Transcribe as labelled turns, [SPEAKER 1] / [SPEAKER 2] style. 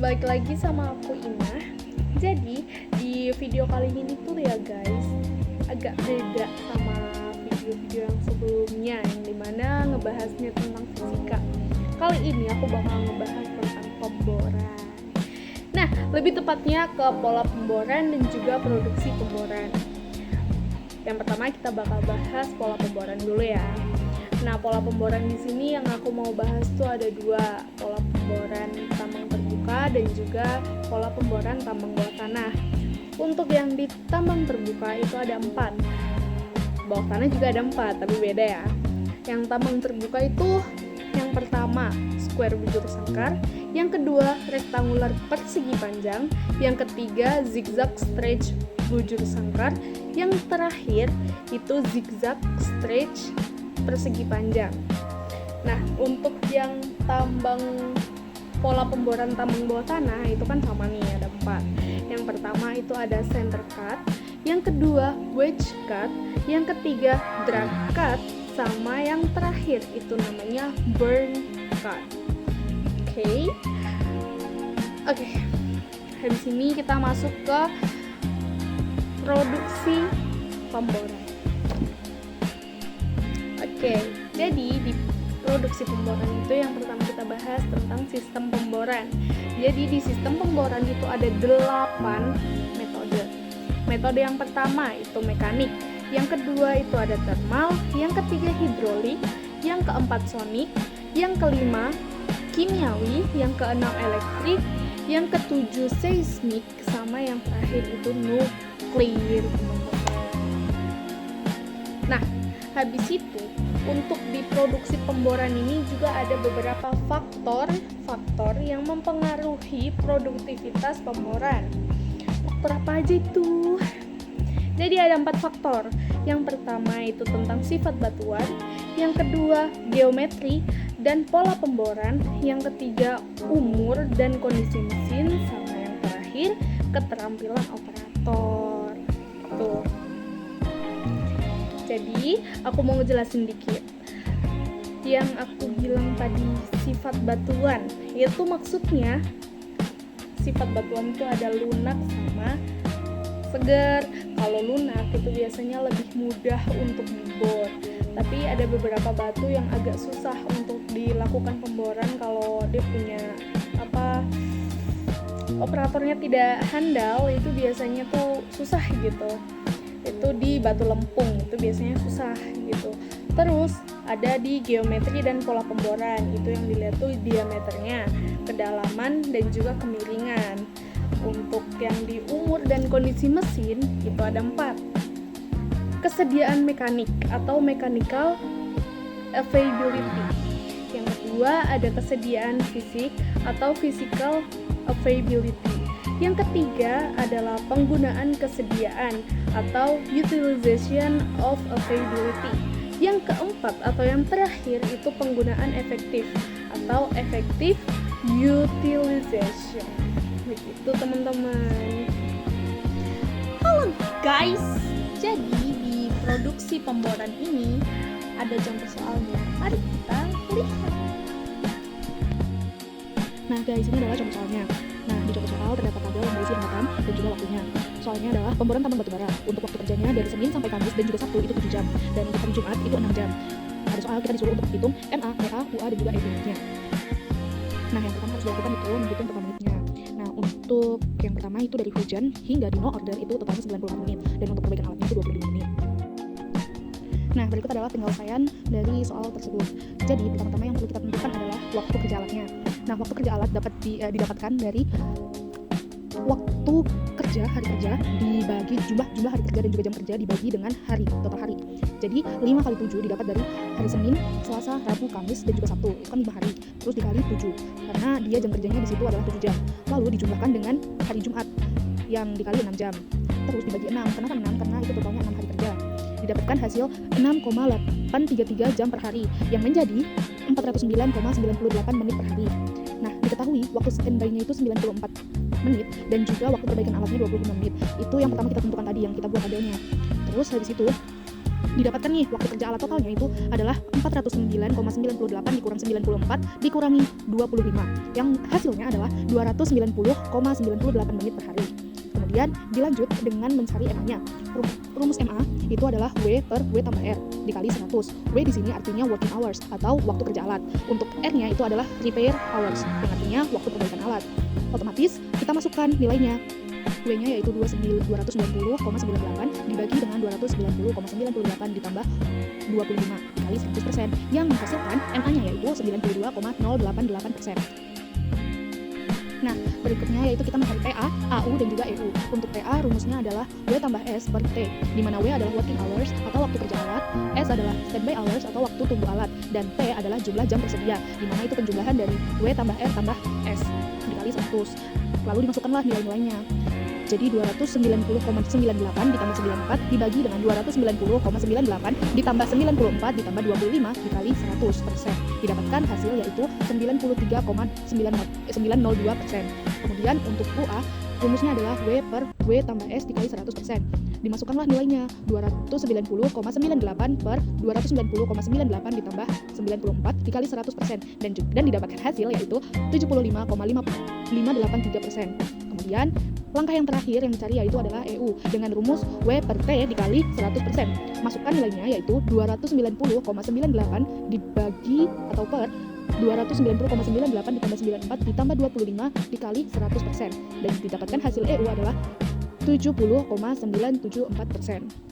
[SPEAKER 1] balik lagi sama aku Ina. Jadi di video kali ini tuh ya guys, agak beda sama video-video yang sebelumnya yang dimana ngebahasnya tentang fisika. Kali ini aku bakal ngebahas tentang pemboran. Nah, lebih tepatnya ke pola pemboran dan juga produksi pemboran. Yang pertama kita bakal bahas pola pemboran dulu ya. Nah, pola pemboran di sini yang aku mau bahas tuh ada dua, pola pemboran tambang terbuka dan juga pola pemboran tambang bawah tanah. Untuk yang di tambang terbuka itu ada 4, bawah tanah juga ada 4, tapi beda ya. Yang tambang terbuka itu yang pertama square bujur sangkar, yang kedua rektangular persegi panjang, yang ketiga zigzag stretch bujur sangkar, yang terakhir itu zigzag stretch persegi panjang. Nah, untuk yang tambang pola pemboran tambang bawah tanah itu kan sama nih, ada 4. Yang pertama itu ada center cut, yang kedua wedge cut, yang ketiga drag cut, sama yang terakhir itu namanya burn cut. Oke. Habis ini kita masuk ke produksi pemboran. Jadi di produksi pemboran itu yang pertama kita bahas tentang sistem pemboran. Jadi di sistem pemboran itu ada 8 metode. Metode yang pertama itu mekanik, yang kedua itu ada thermal, yang ketiga hidrolik, yang keempat sonik, yang kelima kimiawi, yang keenam elektrik, yang ketujuh seismik, sama yang terakhir itu nuklir. Nah, habis itu untuk di produksi pemboran ini juga ada beberapa faktor yang mempengaruhi produktivitas pemboran. Faktor apa aja itu? Jadi ada 4 faktor. Yang pertama itu tentang sifat batuan, yang kedua geometri dan pola pemboran, yang ketiga umur dan kondisi mesin, sama yang terakhir keterampilan operator. Tuh. Jadi, aku mau ngejelasin dikit. Yang aku bilang tadi sifat batuan, itu maksudnya sifat batuan itu ada lunak sama segar. Kalau lunak itu biasanya lebih mudah untuk dibor. Tapi ada beberapa batu yang agak susah untuk dilakukan pemboran kalau dia punya operatornya tidak handal, itu biasanya tuh susah gitu. Itu di batu lempung itu biasanya susah gitu. Terus ada di geometri dan pola pemboran, itu yang dilihat tuh diameternya, kedalaman dan juga kemiringan. Untuk yang di umur dan kondisi mesin itu ada 4. Kesediaan mekanik atau mechanical availability. Yang kedua ada kesediaan fisik atau physical availability. Yang ketiga adalah penggunaan kesediaan atau utilization of availability. Yang keempat atau yang terakhir itu penggunaan efektif atau effective utilization. Begitu teman-teman. Halo guys, jadi di produksi pemboran ini ada contoh soalnya. Mari kita lihat. Nah guys, ini adalah contoh soalnya. Nah, di contoh soal terdapat tabel yang berisi anggapan dan juga waktunya. Soalnya adalah pemboran tambang batubara. Untuk waktu kerjanya dari Senin sampai Kamis dan juga Sabtu itu 7 jam. Dan untuk hari Jumat itu 6 jam. Ada soal kita disuruh untuk hitung MA, PA, UA dan juga EB-nya. Nah, yang pertama harus dilakukan itu menghitung total menitnya. Nah, untuk yang pertama itu dari hujan hingga di no order itu totalnya 90 menit. Dan untuk perbaikan alatnya itu 25 menit. Nah, berikut adalah penyelesaian dari soal tersebut. Jadi, pertama-tama yang perlu kita tentukan adalah waktu kerja alatnya. Nah, waktu kerja alat dapat didapatkan dari waktu kerja, hari kerja dibagi jumlah hari kerja dan juga jam kerja dibagi dengan hari, total hari. Jadi 5 kali 7 didapat dari hari Senin, Selasa, Rabu, Kamis dan juga Sabtu. Itu kan 5 hari. Terus dikali 7 karena dia jam kerjanya di situ adalah 7 jam. Lalu dijumlahkan dengan hari Jumat yang dikali 6 jam. Terus dibagi 6. Kenapa 6? Karena itu totalnya 6 hari kerja. Didapatkan hasil 6,833 jam per hari yang menjadi 409,98 menit per hari. Nah, diketahui waktu standby-nya itu 94 menit dan juga waktu perbaikan alatnya 25 menit. Itu yang pertama kita tentukan tadi yang kita buat tabelnya. Terus habis itu
[SPEAKER 2] Didapatkan nih waktu kerja alat totalnya itu adalah 409,98 dikurang 94 dikurangi 25 yang hasilnya adalah 290,98 menit per hari. Kemudian dilanjut dengan mencari MA-nya. Rumus MA itu adalah W per W tambah R dikali 100. W di sini artinya working hours atau waktu kerja alat. Untuk R-nya itu adalah repair hours yang artinya waktu perbaikan alat. Otomatis kita masukkan nilainya. W-nya yaitu 290,98 dibagi dengan 290,98 ditambah 25 dikali 100% yang menghasilkan MA-nya yaitu 92,088%. Nah, berikutnya yaitu kita mencari TA, AU, dan juga EU. Untuk TA, rumusnya adalah W tambah S per T, di mana W adalah working hours atau waktu kerja alat, S adalah standby hours atau waktu tunggu alat, dan T adalah jumlah jam tersedia, di mana itu penjumlahan dari W tambah R tambah S dikali 100. Lalu dimasukkanlah nilai-nilainya. Jadi 290,98 ditambah 94 dibagi dengan 290,98 ditambah 94 ditambah 25 dikali 100%. Didapatkan hasil yaitu 93,902%. Kemudian untuk UA, rumusnya adalah W per W tambah S dikali 100%. Dimasukkanlah nilainya 290,98 per 290,98 ditambah 94 dikali 100% dan didapatkan hasil yaitu 75,583%. Kemudian langkah yang terakhir yang dicari yaitu adalah EU dengan rumus W per T dikali 100%. Masukkan nilainya yaitu 290,98 dibagi atau per 290,98 ditambah 94 ditambah 25 dikali 100% dan didapatkan hasil EU adalah 70,974%.